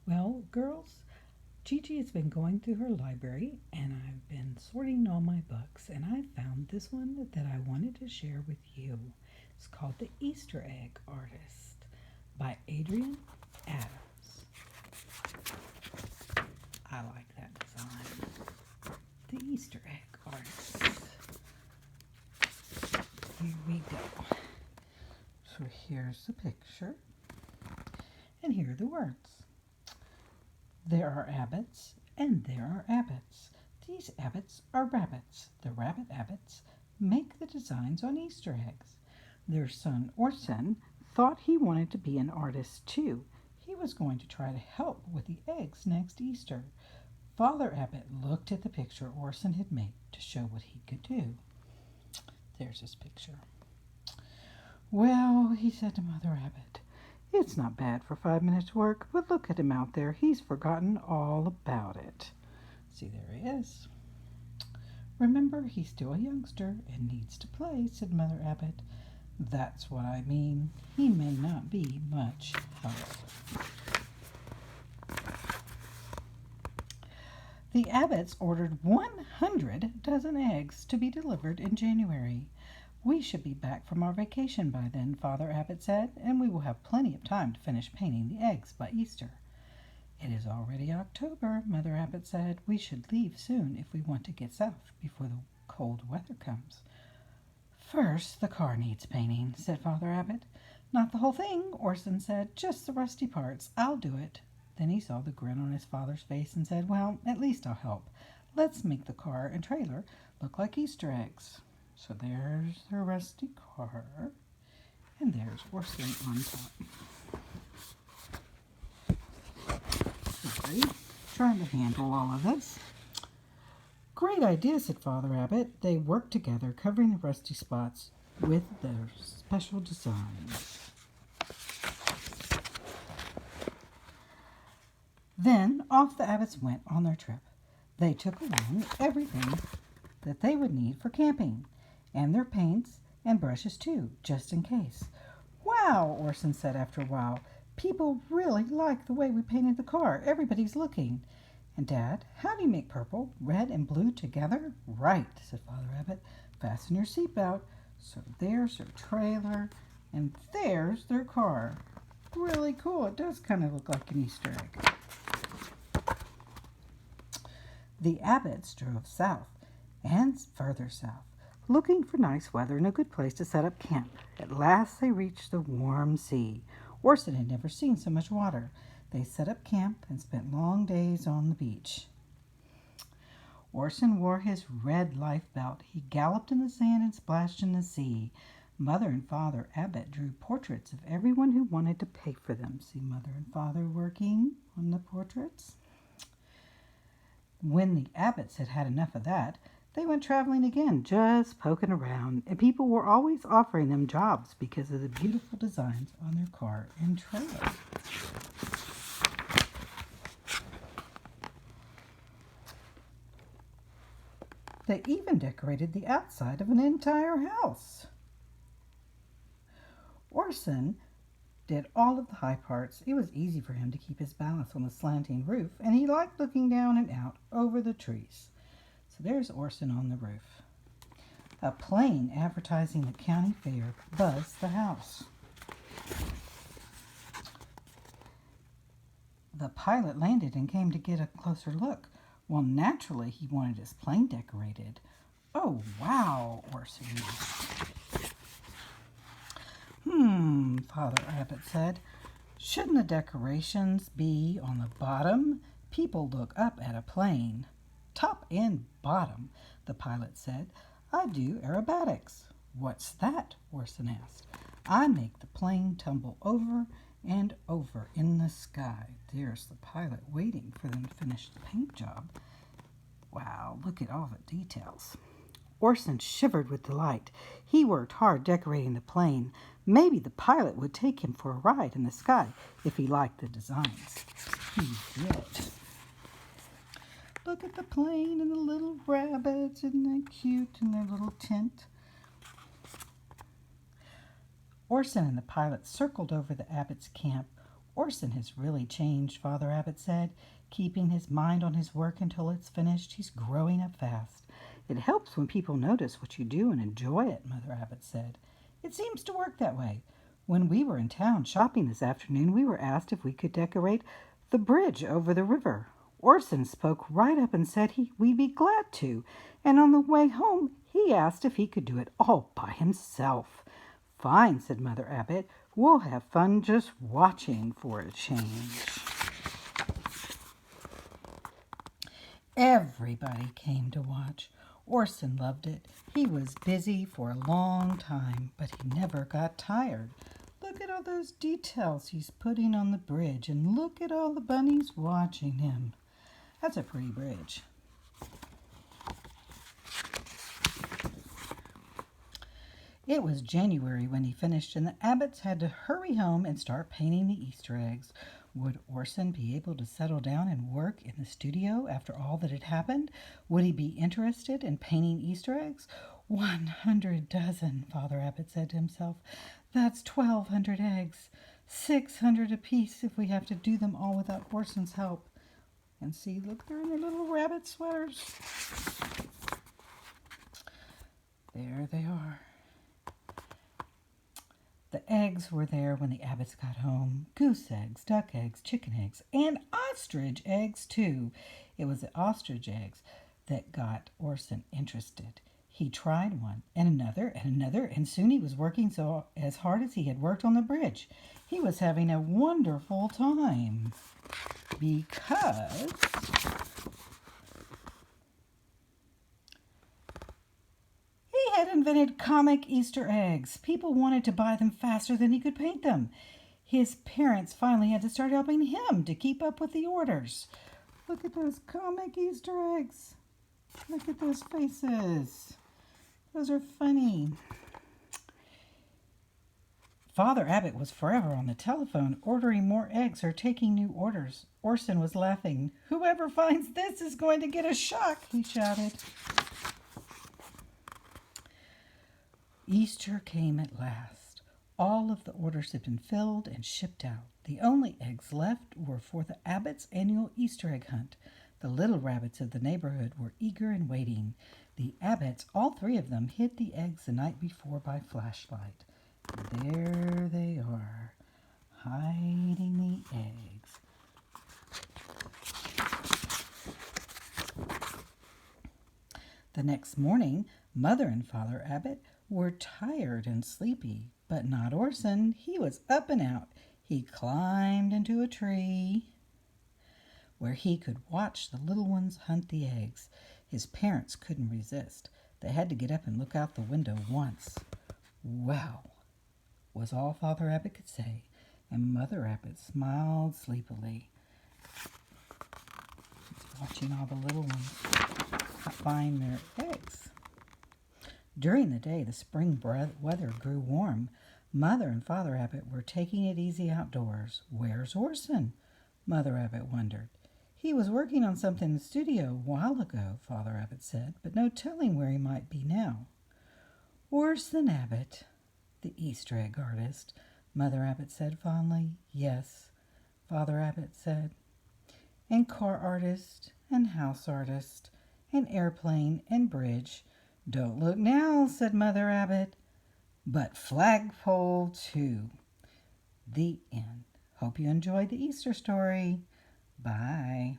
Well, girls, Gigi has been going through her library and I've been sorting all my books and I found this one that I wanted to share with you. It's called The Easter Egg Artist by Adrian Adams. I like that design. The Easter Egg Artist. Here we go. So here's the picture and here are the words. There are abbots, and there are abbots. These abbots are rabbits. The rabbit abbots make the designs on Easter eggs. Their son Orson thought he wanted to be an artist too. He was going to try to help with the eggs next Easter. Father Abbot looked at the picture Orson had made to show what he could do. There's his picture. Well, he said to Mother Abbot, it's not bad for 5 minutes work, but look at him out there. He's forgotten all about it. See, there he is. Remember, he's still a youngster and needs to play, said Mother Abbot. That's what I mean. He may not be much help. The Abbots ordered 100 dozen eggs to be delivered in January. We should be back from our vacation by then, Father Abbot said, and we will have plenty of time to finish painting the eggs by Easter. It is already October, Mother Abbot said. We should leave soon if we want to get south before the cold weather comes. First, the car needs painting, said Father Abbot. Not the whole thing, Orson said, just the rusty parts. I'll do it. Then he saw the grin on his father's face and said, well, at least I'll help. Let's make the car and trailer look like Easter eggs. So there's the rusty car, and there's Orson on top. Sorry, trying to handle all of this. Great idea, said Father Abbot. They worked together, covering the rusty spots with their special designs. Then off the Abbots went on their trip. They took along everything that they would need for camping, and their paints and brushes too, just in case. Wow, Orson said after a while. People really like the way we painted the car. Everybody's looking. And Dad, how do you make purple, red, and blue together? Right, said Father Abbot. Fasten your seatbelt. So there's their trailer, and there's their car. Really cool. It does kind of look like an Easter egg. The Abbots drove south and further south, looking for nice weather and a good place to set up camp. At last they reached the warm sea. Orson had never seen so much water. They set up camp and spent long days on the beach. Orson wore his red life belt. He galloped in the sand and splashed in the sea. Mother and Father Abbot drew portraits of everyone who wanted to pay for them. See Mother and Father working on the portraits? When the Abbots had had enough of that, they went traveling again, just poking around, and people were always offering them jobs because of the beautiful designs on their car and trailer. They even decorated the outside of an entire house. Orson did all of the high parts. It was easy for him to keep his balance on the slanting roof, and he liked looking down and out over the trees. So there's Orson on the roof. A plane advertising the county fair buzzed the house. The pilot landed and came to get a closer look. Well, naturally, he wanted his plane decorated. Oh, wow, Orson asked. Father Abbot said. Shouldn't the decorations be on the bottom? People look up at a plane. Top and bottom, the pilot said. I do aerobatics. What's that? Orson asked. I make the plane tumble over and over in the sky. There's the pilot waiting for them to finish the paint job. Wow, look at all the details. Orson shivered with delight. He worked hard decorating the plane. Maybe the pilot would take him for a ride in the sky if he liked the designs. He did. Look at the plane and the little rabbits, and they're cute in their little tent. Orson and the pilot circled over the Abbots' camp. Orson has really changed, Father Abbot said, keeping his mind on his work until it's finished. He's growing up fast. It helps when people notice what you do and enjoy it, Mother Abbot said. It seems to work that way. When we were in town shopping this afternoon, we were asked if we could decorate the bridge over the river. Orson spoke right up and said we'd be glad to, and on the way home he asked if he could do it all by himself. Fine, said Mother Abbot. We'll have fun just watching for a change. Everybody came to watch. Orson loved it. He was busy for a long time, but he never got tired. Look at all those details he's putting on the bridge, and look at all the bunnies watching him. That's a pretty bridge. It was January when he finished, and the Abbotts had to hurry home and start painting the Easter eggs. Would Orson be able to settle down and work in the studio after all that had happened? Would he be interested in painting Easter eggs? 100 dozen, Father Abbot said to himself. That's 1,200 eggs. 600 apiece if we have to do them all without Orson's help. And see, look, they're in their little rabbit sweaters. There they are. The eggs were there when the Abbotts got home. Goose eggs, duck eggs, chicken eggs, and ostrich eggs, too. It was the ostrich eggs that got Orson interested. He tried one, and another, and soon he was working as hard as he had worked on the bridge. He was having a wonderful time because he had invented comic Easter eggs. People wanted to buy them faster than he could paint them. His parents finally had to start helping him to keep up with the orders. Look at those comic Easter eggs. Look at those faces. Those are funny. Father Abbot was forever on the telephone, ordering more eggs or taking new orders. Orson was laughing. "Whoever finds this is going to get a shock," he shouted. Easter came at last. All of the orders had been filled and shipped out. The only eggs left were for the Abbotts' annual Easter egg hunt. The little rabbits of the neighborhood were eager and waiting. The Abbotts, all three of them, hid the eggs the night before by flashlight. There they are, hiding the eggs. The next morning, Mother and Father Abbot were tired and sleepy, but not Orson. He was up and out. He climbed into a tree where he could watch the little ones hunt the eggs. His parents couldn't resist. They had to get up and look out the window once. "Well," was all Father Abbot could say, and Mother Abbot smiled sleepily. She's watching all the little ones find their eggs. During the day, the spring weather grew warm. Mother and Father Abbot were taking it easy outdoors. "Where's Orson?" Mother Abbot wondered. "He was working on something in the studio a while ago," Father Abbot said, "but no telling where he might be now." "Orson Abbot, the Easter egg artist," Mother Abbot said fondly. "Yes," Father Abbot said. "And car artist, and house artist, and airplane, and bridge. Don't look now," said Mother Abbot. "But flagpole, too." The end. Hope you enjoyed the Easter story. Bye.